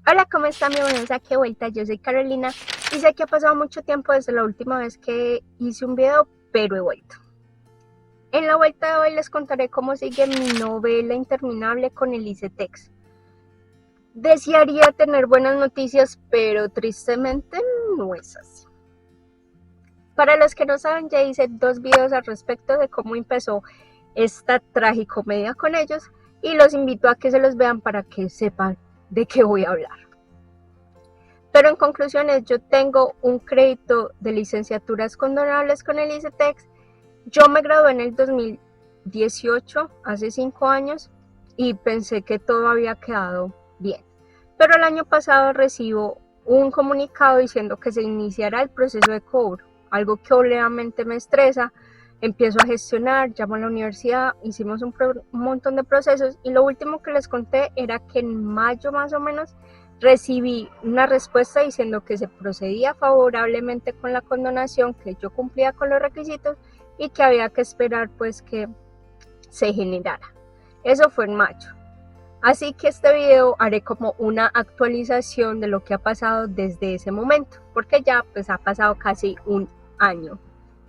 Hola, ¿cómo están? Bienvenidos aquí de vuelta. Yo soy Carolina y sé que ha pasado mucho tiempo desde la última vez que hice un video, pero he vuelto. En la vuelta de hoy les contaré cómo sigue mi novela interminable con el ICETEX. Desearía tener buenas noticias, pero tristemente no es así. Para los que no saben, ya hice 2 videos al respecto de cómo empezó esta tragicomedia con ellos y los invito a que se los vean para que sepan de qué voy a hablar. Pero en conclusiones, yo tengo un crédito de licenciaturas condonables con el ICETEX. Yo me gradué en el 2018, hace 5 años, y pensé que todo había quedado bien. Pero el año pasado recibo un comunicado diciendo que se iniciará el proceso de cobro, algo que obviamente me estresa. Empiezo a gestionar, llamo a la universidad, hicimos un montón de procesos y lo último que les conté era que en mayo más o menos recibí una respuesta diciendo que se procedía favorablemente con la condonación, que yo cumplía con los requisitos y que había que esperar pues que se generara. Eso fue en mayo. Así que este video haré como una actualización de lo que ha pasado desde ese momento, porque ya pues ha pasado casi un año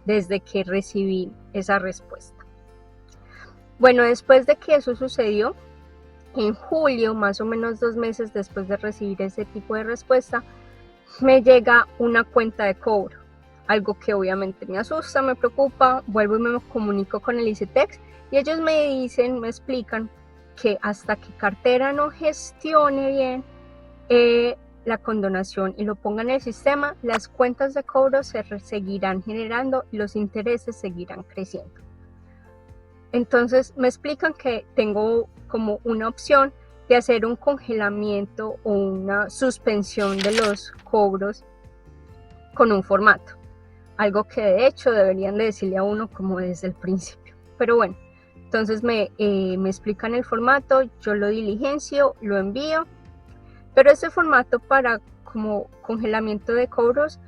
desde que recibí esa respuesta. Bueno, después de que eso sucedió, en julio, más o menos 2 meses después de recibir ese tipo de respuesta, me llega una cuenta de cobro, algo que obviamente me asusta, me preocupa. Vuelvo y me comunico con el ICETEX y ellos me dicen, me explican que hasta que cartera no gestione bien la condonación y lo ponga en el sistema, las cuentas de cobro se seguirán generando y los intereses seguirán creciendo. Entonces me explican que tengo como una opción de hacer un congelamiento o una suspensión de los cobros con un formato, algo que de hecho deberían de decirle a uno como desde el principio. Pero bueno, entonces me explican el formato, yo lo diligencio, lo envío, pero ese formato para como congelamiento de cobros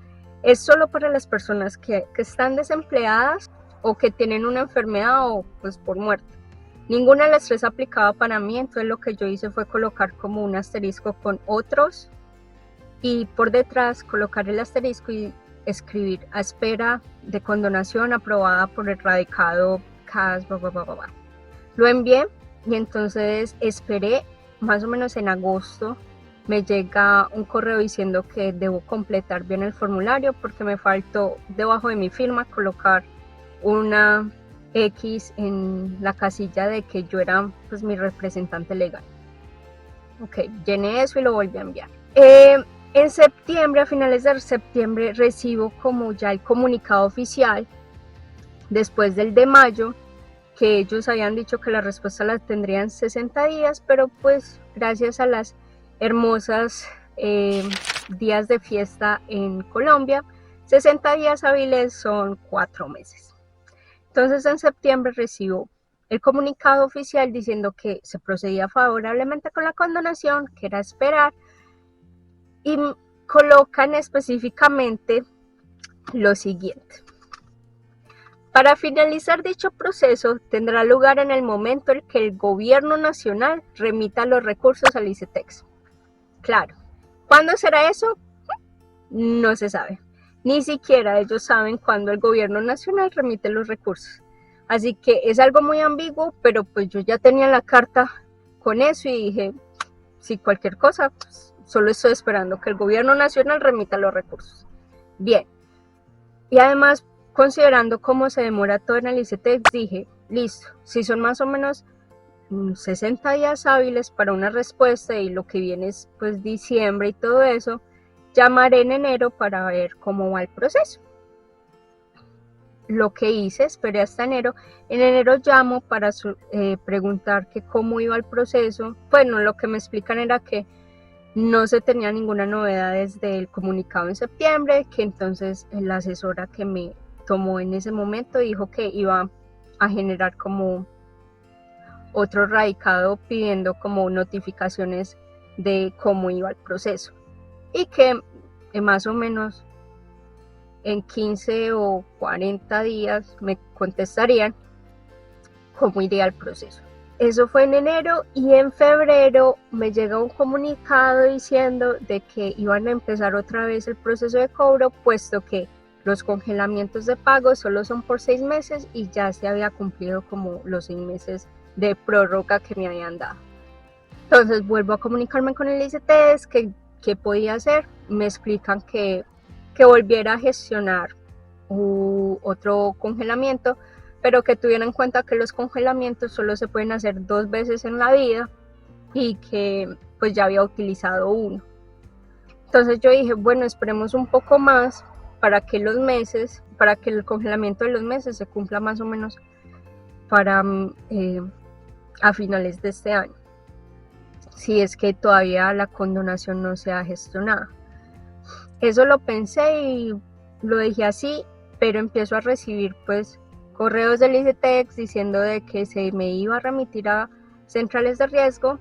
es solo para las personas que están desempleadas o que tienen una enfermedad o pues por muerte. Ninguna de las 3 aplicaba para mí, entonces lo que yo hice fue colocar como un asterisco con otros y por detrás colocar el asterisco y escribir a espera de condonación aprobada por el radicado CAS, Lo envié y entonces esperé más o menos en agosto. Me llega un correo diciendo que debo completar bien el formulario porque me faltó debajo de mi firma colocar una X en la casilla de que yo era pues mi representante legal. Ok, llené eso y lo volví a enviar. En septiembre, a finales de septiembre, recibo como ya el comunicado oficial después del de mayo, que ellos habían dicho que la respuesta la tendrían 60 días, pero pues gracias a las hermosas días de fiesta en Colombia, 60 días hábiles son 4 meses. Entonces en septiembre recibo el comunicado oficial diciendo que se procedía favorablemente con la condonación, que era esperar, y colocan específicamente lo siguiente. Para finalizar dicho proceso tendrá lugar en el momento en que el gobierno nacional remita los recursos al ICETEX. Claro, ¿cuándo será eso? No se sabe. Ni siquiera ellos saben cuándo el gobierno nacional remite los recursos. Así que es algo muy ambiguo, pero pues yo ya tenía la carta con eso y dije, si cualquier cosa, pues, solo estoy esperando que el gobierno nacional remita los recursos. Bien. Y además, considerando cómo se demora todo en el ICETEX, dije, listo, si son más o menos 60 días hábiles para una respuesta y lo que viene es pues diciembre y todo eso, llamaré en enero para ver cómo va el proceso. Lo que hice, esperé hasta enero. En enero llamo para preguntar que cómo iba el proceso. Bueno, lo que me explican era que no se tenía ninguna novedad desde el comunicado en septiembre, que entonces la asesora que me tomó en ese momento dijo que iba a generar como otro radicado pidiendo como notificaciones de cómo iba el proceso y que más o menos en 15 o 40 días me contestarían cómo iría el proceso. Eso fue en enero y en febrero me llega un comunicado diciendo de que iban a empezar otra vez el proceso de cobro, puesto que los congelamientos de pago solo son por 6 meses y ya se había cumplido como los 6 meses de prórroga que me habían dado. Entonces vuelvo a comunicarme con el ICETEX, qué podía hacer. Me explican que volviera a gestionar otro congelamiento, pero que tuvieran en cuenta que los congelamientos solo se pueden hacer 2 veces en la vida y que pues ya había utilizado uno. Entonces yo dije, bueno, esperemos un poco más para que el congelamiento de los meses se cumpla más o menos para a finales de este año, si es que todavía la condonación no se ha gestionado. Eso lo pensé y lo dejé así, pero empiezo a recibir pues correos del ICETEX diciendo de que se me iba a remitir a centrales de riesgo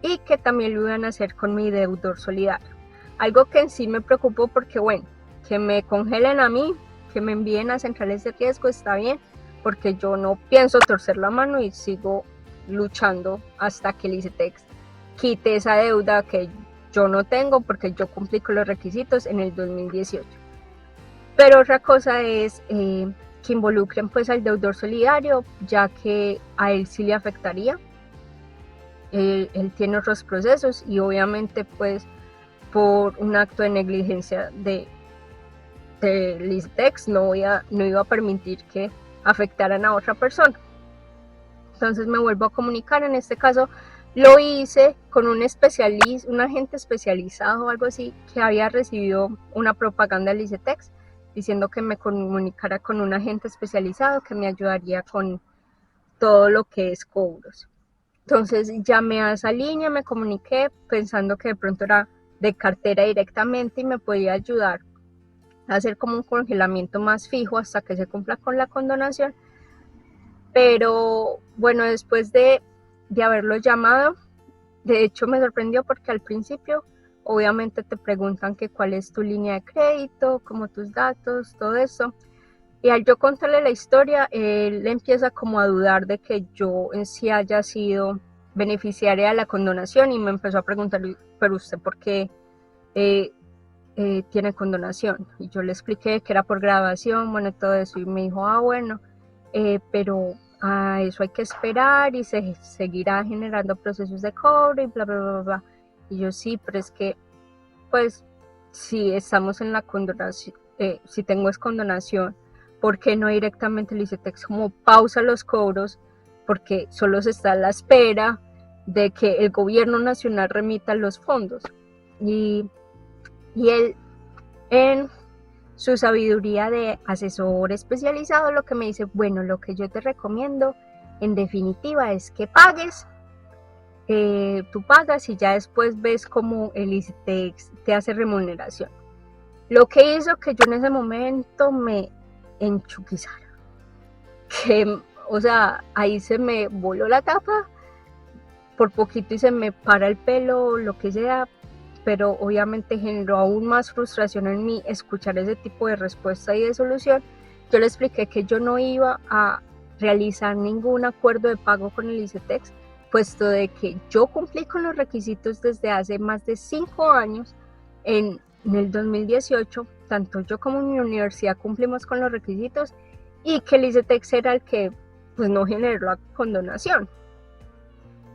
y que también lo iban a hacer con mi deudor solidario. Algo que en sí me preocupó porque bueno, que me congelen a mí, que me envíen a centrales de riesgo está bien, porque yo no pienso torcer la mano y sigo luchando hasta que el ICETEX quite esa deuda que yo no tengo porque yo cumplí con los requisitos en el 2018. Pero otra cosa es que involucren pues al deudor solidario, ya que a él sí le afectaría. Él tiene otros procesos y obviamente pues por un acto de negligencia de ICETEX no iba a permitir que afectaran a otra persona. Entonces me vuelvo a comunicar, en este caso lo hice con un agente especializado o algo así, que había recibido una propaganda del ICETEX diciendo que me comunicara con un agente especializado que me ayudaría con todo lo que es cobros. Entonces llamé a esa línea, me comuniqué pensando que de pronto era de cartera directamente y me podía ayudar a hacer como un congelamiento más fijo hasta que se cumpla con la condonación. Pero bueno, después de haberlo llamado, de hecho me sorprendió porque al principio obviamente te preguntan que cuál es tu línea de crédito, como tus datos, todo eso. Y al yo contarle la historia, él empieza como a dudar de que yo en sí haya sido beneficiaria de la condonación y me empezó a preguntar, pero usted por qué tiene condonación. Y yo le expliqué que era por graduación, bueno, todo eso. Y me dijo, bueno, pero a eso hay que esperar y se seguirá generando procesos de cobro y bla, bla, bla, bla. Y yo sí, pero es que, pues, si estamos en la condonación, si tengo condonación, ¿por qué no directamente el ICETEX como pausa los cobros? Porque solo se está a la espera de que el gobierno nacional remita los fondos. Y él, en su sabiduría de asesor especializado, lo que me dice, bueno, lo que yo te recomiendo en definitiva es que pagues, tú pagas y ya después ves cómo el ICETEX te hace remuneración. Lo que hizo que yo en ese momento me enchuquizara, que, o sea, ahí se me voló la tapa por poquito y se me para el pelo, lo que sea, pero obviamente generó aún más frustración en mí escuchar ese tipo de respuesta y de solución. Yo le expliqué que yo no iba a realizar ningún acuerdo de pago con el ICETEX, puesto de que yo cumplí con los requisitos desde hace más de 5 años. En el 2018, tanto yo como mi universidad cumplimos con los requisitos y que el ICETEX era el que pues no generó la condonación.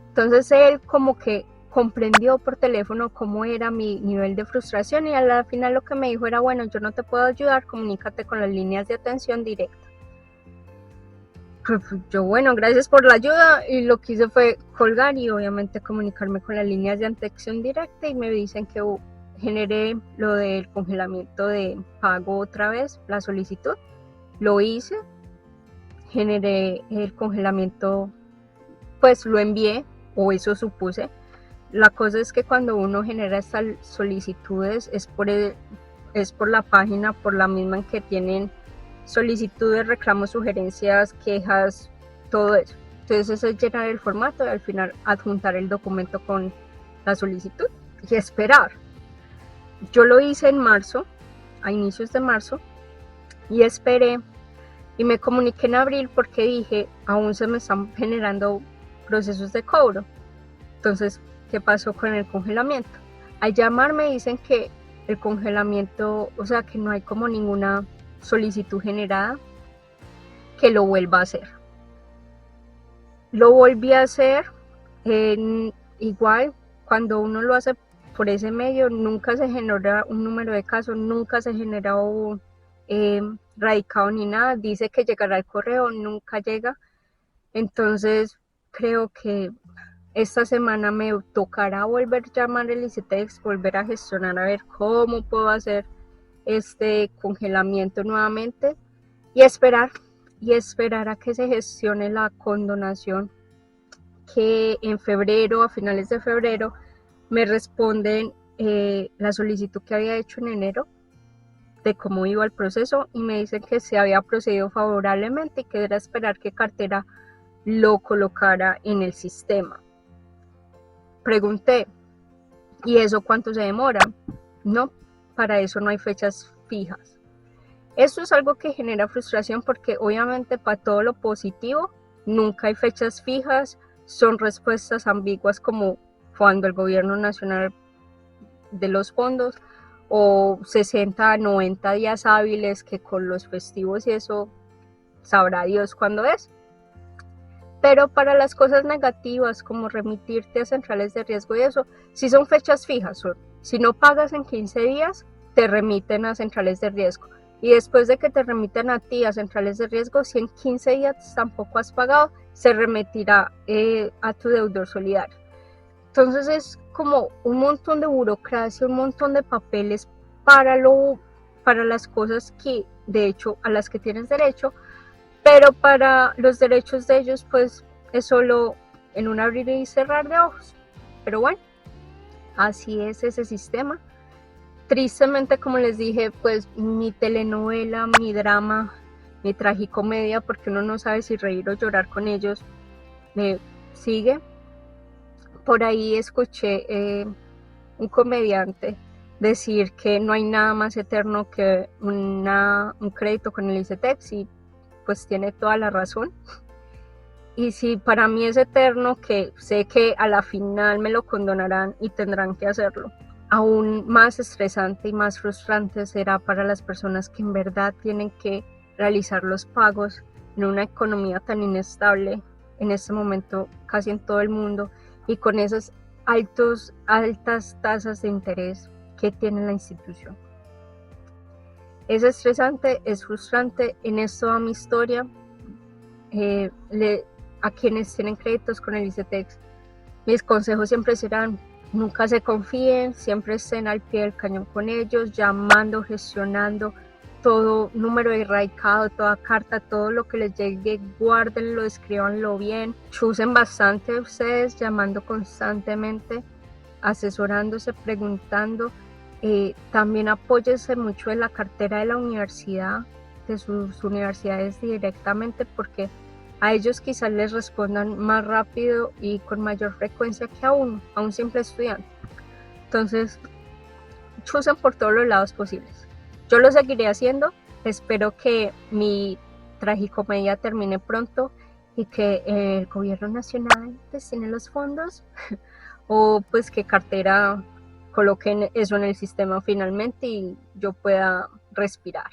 Entonces él como que comprendió por teléfono cómo era mi nivel de frustración y al final lo que me dijo era, bueno, yo no te puedo ayudar, comunícate con las líneas de atención directa. Yo, bueno, gracias por la ayuda, y lo que hice fue colgar y obviamente comunicarme con las líneas de atención directa y me dicen que generé lo del congelamiento de pago otra vez, la solicitud. Lo hice, generé el congelamiento, pues lo envié, o eso supuse. La cosa es que cuando uno genera estas solicitudes es por la página, por la misma en que tienen solicitudes, reclamos, sugerencias, quejas, todo eso. Entonces eso es llenar el formato y al final adjuntar el documento con la solicitud y esperar. Yo lo hice en marzo, a inicios de marzo, y esperé y me comuniqué en abril porque dije, aún se me están generando procesos de cobro. Entonces, ¿qué pasó con el congelamiento? Al llamarme dicen que el congelamiento, o sea, que no hay como ninguna solicitud generada, que lo vuelva a hacer. Lo volví a hacer, igual cuando uno lo hace por ese medio, nunca se genera un número de casos, nunca se genera un radicado ni nada, dice que llegará el correo, nunca llega. Entonces creo que esta semana me tocará volver a llamar el ICETEX, volver a gestionar a ver cómo puedo hacer este congelamiento nuevamente y esperar a que se gestione la condonación, que en febrero, a finales de febrero, me responden la solicitud que había hecho en enero de cómo iba el proceso y me dicen que se había procedido favorablemente y que era esperar que cartera lo colocara en el sistema. Pregunté, ¿y eso cuánto se demora? No, para eso no hay fechas fijas. Esto es algo que genera frustración porque obviamente para todo lo positivo nunca hay fechas fijas, son respuestas ambiguas como cuando el gobierno nacional de los fondos o 60 a 90 días hábiles, que con los festivos y eso sabrá Dios cuándo es. Pero para las cosas negativas como remitirte a centrales de riesgo y eso, si son fechas fijas, si no pagas en 15 días, te remiten a centrales de riesgo. Y después de que te remiten a ti a centrales de riesgo, si en 15 días tampoco has pagado, se remitirá a tu deudor solidario. Entonces es como un montón de burocracia, un montón de papeles para las cosas que de hecho a las que tienes derecho, pero para los derechos de ellos pues es solo en un abrir y cerrar de ojos. Pero bueno, así es ese sistema. Tristemente, como les dije, pues mi telenovela, mi drama, mi tragicomedia, porque uno no sabe si reír o llorar con ellos, me sigue. Por ahí escuché un comediante decir que no hay nada más eterno que un crédito con el ICETEX y pues tiene toda la razón. Y si para mí es eterno, que sé que a la final me lo condonarán y tendrán que hacerlo, aún más estresante y más frustrante será para las personas que en verdad tienen que realizar los pagos en una economía tan inestable en este momento casi en todo el mundo y con esas altas tasas de interés que tiene la institución. Es estresante, es frustrante. En esto va mi historia. A quienes tienen créditos con el ICETEX, mis consejos siempre serán: nunca se confíen, siempre estén al pie del cañón con ellos, llamando, gestionando todo número de radicado, toda carta, todo lo que les llegue, guárdenlo, escríbanlo bien, chusen bastante ustedes, llamando constantemente, asesorándose, preguntando. También apóyense mucho en la cartera de la universidad, de sus universidades directamente, porque a ellos quizás les respondan más rápido y con mayor frecuencia que a un simple estudiante. Entonces, chusen por todos los lados posibles. Yo lo seguiré haciendo. Espero que mi tragicomedia termine pronto y que el gobierno nacional destine los fondos o pues que cartera coloquen eso en el sistema finalmente y yo pueda respirar.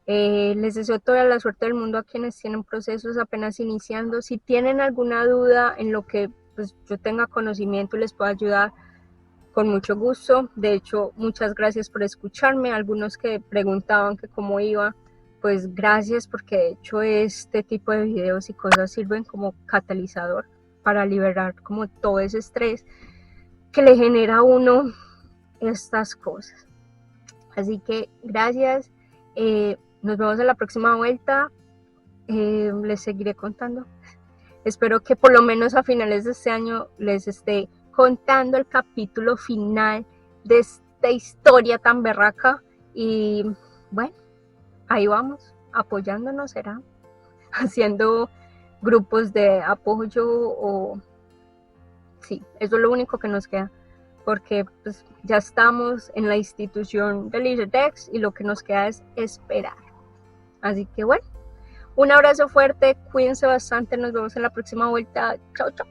Les deseo toda la suerte del mundo a quienes tienen procesos apenas iniciando. Si tienen alguna duda en lo que pues, yo tenga conocimiento y les pueda ayudar, con mucho gusto. De hecho, muchas gracias por escucharme. Algunos que preguntaban que cómo iba, pues gracias, porque de hecho este tipo de videos y cosas sirven como catalizador para liberar como todo ese estrés que le genera a uno estas cosas. Así que gracias. Nos vemos en la próxima vuelta. Les seguiré contando. Espero que por lo menos a finales de este año les esté contando el capítulo final de esta historia tan berraca. Y bueno, ahí vamos, apoyándonos, será, haciendo grupos de apoyo o sí, eso es lo único que nos queda, porque pues, ya estamos en la institución del ICETEX y lo que nos queda es esperar. Así que bueno, Un abrazo fuerte, cuídense bastante, nos vemos en la próxima vuelta. Chao, chao.